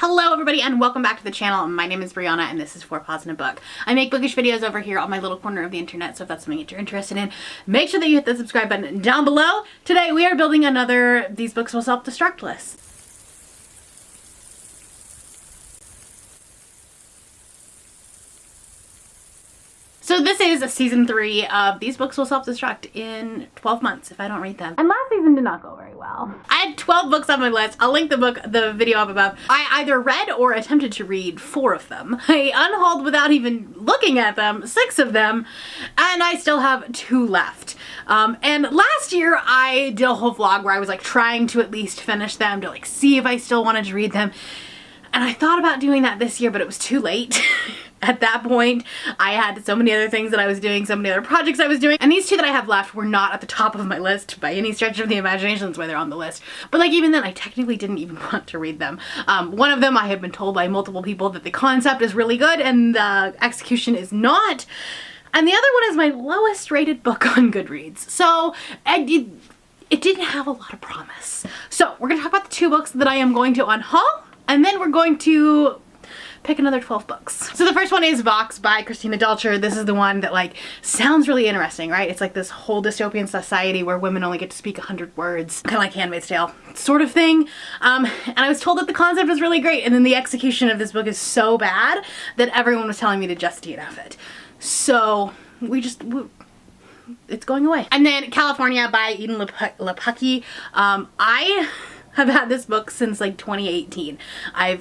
Hello everybody and welcome back to the channel. My name is Brianna and this is For Paws in a Book. I make bookish videos over here on my little corner of the internet, so if that's something that you're interested in, make sure that you hit the subscribe button down below. Today we are building another These Books Will Self-Destruct list. So this is season 3 of These Books Will Self-Destruct in 12 months if I don't read them. And last season did not go very well. I had 12 books on my list. I'll link the video up above. I either read or attempted to read 4 of them. I unhauled without even looking at them 6 of them, and I still have 2 left. And last year I did a whole vlog where I was like trying to at least finish them to like see if I still wanted to read them. And I thought about doing that this year, but it was too late. At that point, I had so many other things that I was doing, so many other projects I was doing, and these 2 that I have left were not at the top of my list by any stretch of the imagination. That's why they're on the list. But like even then, I technically didn't even want to read them. One of them I have been told by multiple people that the concept is really good and the execution is not. And the other one is my lowest rated book on Goodreads. So it didn't have a lot of promise. So we're gonna talk about the 2 books that I am going to unhaul, and then we're going to pick another 12 books. So the first one is Vox by Christina Dalcher. This is the one that like sounds really interesting, right? It's like this whole dystopian society where women only get to speak 100 words, kind of like Handmaid's Tale sort of thing. And I was told that the concept was really great, and then the execution of this book is so bad that everyone was telling me to just DNF it. So it's going away. And then California by Eden Lepucki. I have had this book since like 2018. I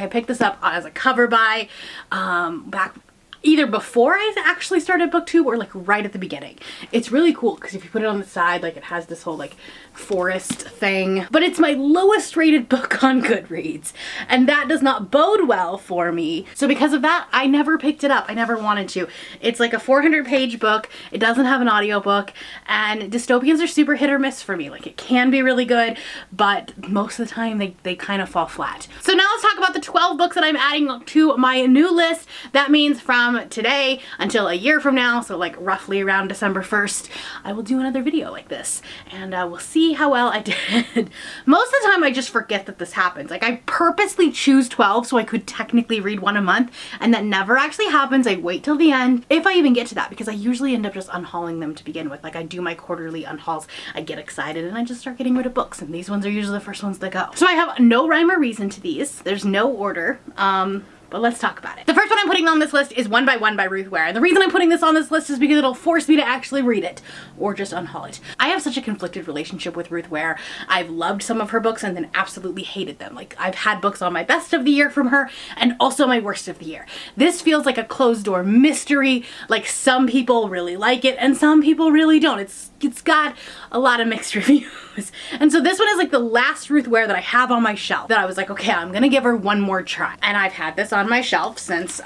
picked this up as a cover buy back either before I actually started booktube or like right at the beginning. It's really cool because if you put it on the side, like it has this whole like forest thing, but it's my lowest rated book on Goodreads, and that does not bode well for me. So because of that, I never picked it up. I never wanted to. It's like a 400-page book. It doesn't have an audiobook, and dystopians are super hit or miss for me. Like it can be really good, but most of the time they kind of fall flat. So now let's talk about the 12 books that I'm adding to my new list. That means from today until a year from now, so like roughly around December 1st, I will do another video like this, and we'll see how well I did. Most of the time I just forget that this happens. Like I purposely choose 12 so I could technically read 1 a month, and that never actually happens. I wait till the end, if I even get to that, because I usually end up just unhauling them to begin with. Like I do my quarterly unhauls, I get excited, and I just start getting rid of books, and these ones are usually the first ones that go. So I have no rhyme or reason to these. There's no order. But let's talk about it. The first one I'm putting on this list is One by One by Ruth Ware. And the reason I'm putting this on this list is because it'll force me to actually read it or just unhaul it. I have such a conflicted relationship with Ruth Ware. I've loved some of her books and then absolutely hated them. Like I've had books on my best of the year from her and also my worst of the year. This feels like a closed door mystery. Like some people really like it and some people really don't. It's got a lot of mixed reviews. And so this one is like the last Ruth Ware that I have on my shelf that I was like, okay, I'm gonna give her one more try. And I've had this on my shelf since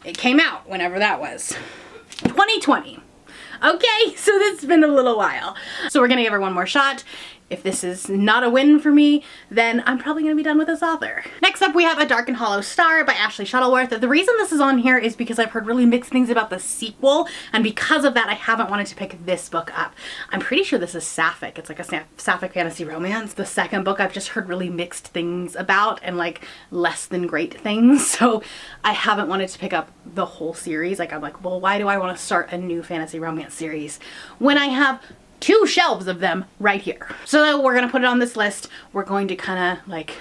it came out, whenever that was. 2020. Okay, so this has been a little while. So we're gonna give her one more shot. If this is not a win for me, then I'm probably gonna be done with this author. Next up, we have A Dark and Hollow Star by Ashley Shuttleworth. The reason this is on here is because I've heard really mixed things about the sequel, and because of that, I haven't wanted to pick this book up. I'm pretty sure this is sapphic. It's like a sapphic fantasy romance. The second book I've just heard really mixed things about and like less than great things, so I haven't wanted to pick up the whole series. Like I'm like, well, why do I want to start a new fantasy romance series when I have 2 shelves of them right here? So we're gonna put it on this list. We're going to kind of like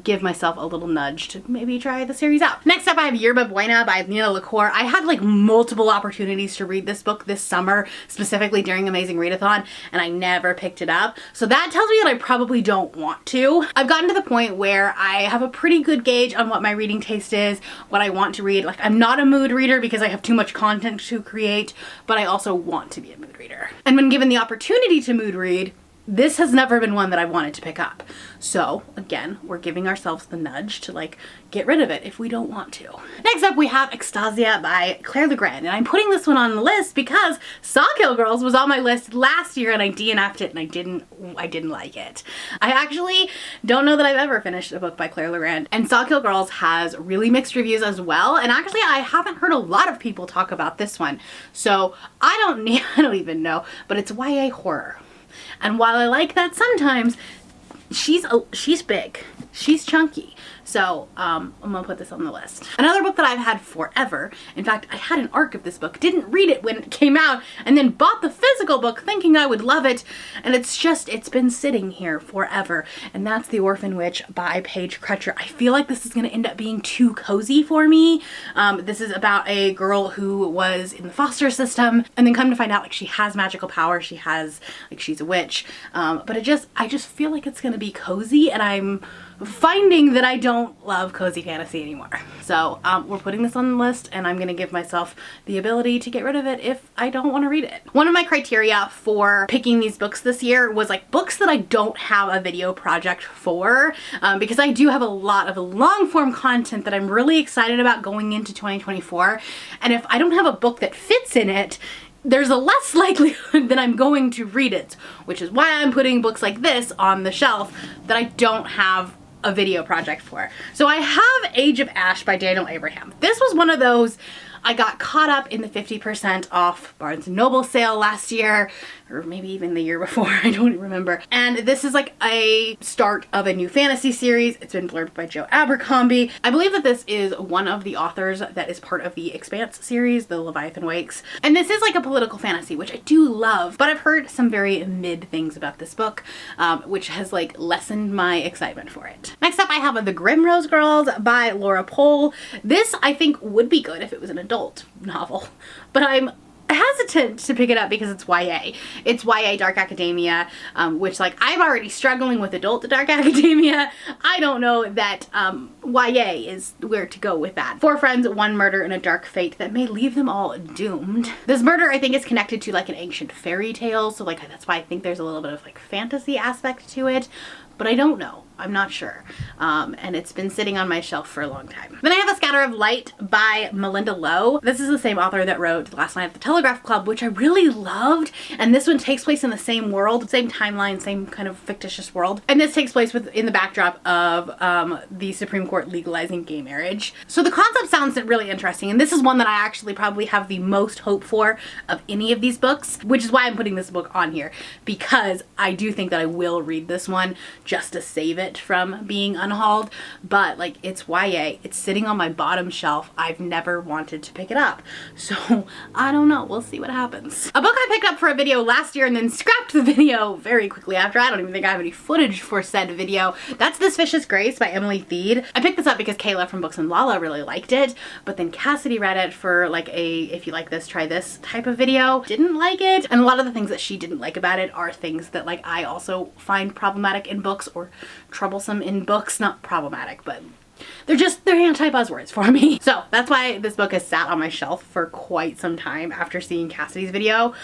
give myself a little nudge to maybe try the series out. Next up, I have Yerba Buena by Nina LaCour. I had like multiple opportunities to read this book this summer, specifically during Amazing Readathon, and I never picked it up. So that tells me that I probably don't want to. I've gotten to the point where I have a pretty good gauge on what my reading taste is, what I want to read. Like I'm not a mood reader because I have too much content to create, but I also want to be a mood reader. And when given the opportunity to mood read, this has never been one that I've wanted to pick up. So again, we're giving ourselves the nudge to like get rid of it if we don't want to. Next up, we have Extasia by Claire Legrand, and I'm putting this one on the list because Sawkill Girls was on my list last year and I DNF'd it and I didn't like it. I actually don't know that I've ever finished a book by Claire Legrand, and Sawkill Girls has really mixed reviews as well, and actually I haven't heard a lot of people talk about this one. So I don't even know, but it's YA horror. And while I like that sometimes, she's big. she's chunky. So I'm gonna put this on the list. Another book that I've had forever, in fact, I had an arc of this book, didn't read it when it came out, and then bought the physical book thinking I would love it, and it's been sitting here forever, and that's The Orphan Witch by Paige Crutcher. I feel like this is gonna end up being too cozy for me. This is about a girl who was in the foster system, and then come to find out like she has magical power, she's a witch, but I just feel like it's gonna be cozy, and I'm finding that I don't love cozy fantasy anymore. So we're putting this on the list, and I'm gonna give myself the ability to get rid of it if I don't want to read it. One of my criteria for picking these books this year was like books that I don't have a video project for, because I do have a lot of long form content that I'm really excited about going into 2024, and if I don't have a book that fits in it, there's a less likelihood that I'm going to read it, which is why I'm putting books like this on the shelf that I don't have a video project for. So I have Age of Ash by Daniel Abraham. This was one of those, I got caught up in the 50% off Barnes & Noble sale last year, or maybe even the year before, I don't remember. And this is like a start of a new fantasy series. It's been blurbed by Joe Abercrombie. I believe that this is one of the authors that is part of the Expanse series, the Leviathan Wakes. And this is like a political fantasy, which I do love, but I've heard some very mid things about this book, which has like lessened my excitement for it. Next up, I have The Grimrose Girls by Laura Pohl. This I think would be good if it was an adult novel, but I'm hesitant to pick it up because it's YA. It's YA dark academia, which like I'm already struggling with adult dark academia. I don't know that YA is where to go with that. 4 friends, one murder, and a dark fate that may leave them all doomed. This murder I think is connected to like an ancient fairy tale, so like that's why I think there's a little bit of like fantasy aspect to it, but I don't know. I'm not sure. And it's been sitting on my shelf for a long time. Then I have A Scatter of Light by Melinda Lowe. This is the same author that wrote Last Night at the Telegraph Club, which I really loved. And this one takes place in the same world, same timeline, same kind of fictitious world. And this takes place in the backdrop of the Supreme Court legalizing gay marriage. So the concept sounds really interesting. And this is one that I actually probably have the most hope for of any of these books, which is why I'm putting this book on here, because I do think that I will read this one just to save it from being unhauled. But like, it's YA, it's sitting on my bottom shelf. I've never wanted to pick it up, so I don't know, we'll see what happens. A book I picked up for a video last year and then scrapped the video very quickly after. I don't even think I have any footage for said video. That's This Vicious Grace by Emily Theed. I picked this up because Kayla from Books and Lala really liked it, but then Cassidy read it for like a if you like this, try this type of video. Didn't like it, and a lot of the things that she didn't like about it are things that like I also find problematic in books, or troublesome in books. Not problematic, but they're anti-buzzwords for me. So that's why this book has sat on my shelf for quite some time after seeing Cassidy's video.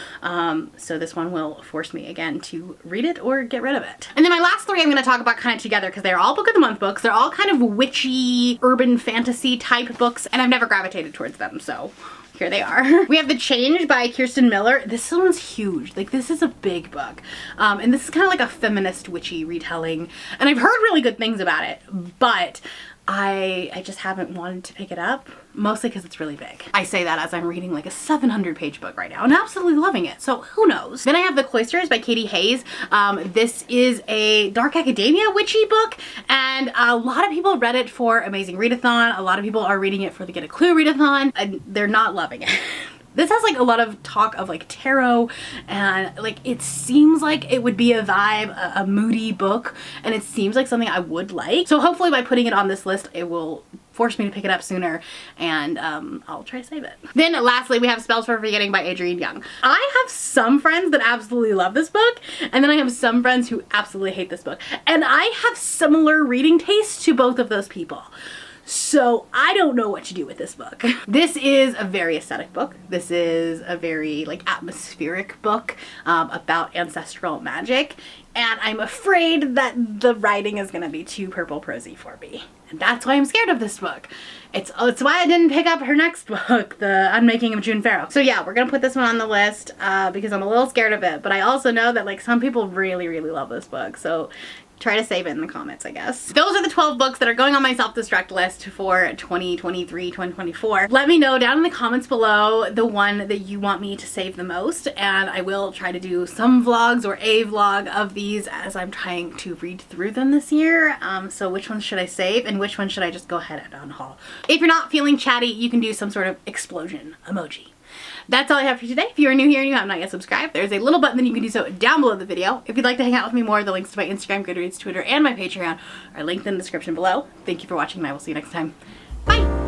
So this one will force me again to read it or get rid of it. And then my last 3 I'm going to talk about kind of together because they're all Book of the Month books. They're all kind of witchy, urban fantasy type books, and I've never gravitated towards them, so here they are. We have The Change by Kirsten Miller. This one's huge. Like, this is a big book. And this is kind of like a feminist witchy retelling. And I've heard really good things about it, but I just haven't wanted to pick it up, mostly because it's really big. I say that as I'm reading like a 700-page book right now and absolutely loving it, so who knows. Then I have The Cloisters by Katie Hayes. This is a dark academia witchy book, and a lot of people read it for Amazing Readathon. A lot of people are reading it for the Get a Clue Readathon, and they're not loving it. This has like a lot of talk of like tarot, and like it seems like it would be a vibe, a moody book, and it seems like something I would like. So hopefully by putting it on this list, it will force me to pick it up sooner, and I'll try to save it. Then lastly, we have Spells for Forgetting by Adrienne Young. I have some friends that absolutely love this book, and then I have some friends who absolutely hate this book. And I have similar reading tastes to both of those people. So I don't know what to do with this book. This is a very aesthetic book. This is a very like atmospheric book about ancestral magic, and I'm afraid that the writing is gonna be too purple prosy for me. And that's why I'm scared of this book. It's why I didn't pick up her next book, The Unmaking of June Farrow. So yeah, we're gonna put this one on the list because I'm a little scared of it, but I also know that like some people really, really love this book. So try to save it in the comments, I guess. Those are the 12 books that are going on my self-destruct list for 2023, 2024. Let me know down in the comments below the one that you want me to save the most, and I will try to do some vlogs or a vlog of these as I'm trying to read through them this year. So which one should I save and which one should I just go ahead and unhaul? If you're not feeling chatty, you can do some sort of explosion emoji. That's all I have for you today. If you're new here and you have not yet subscribed, there's a little button that you can do so down below the video. If you'd like to hang out with me more, the links to my Instagram, Goodreads, Twitter, and my Patreon are linked in the description below. Thank you for watching, and I will see you next time. Bye!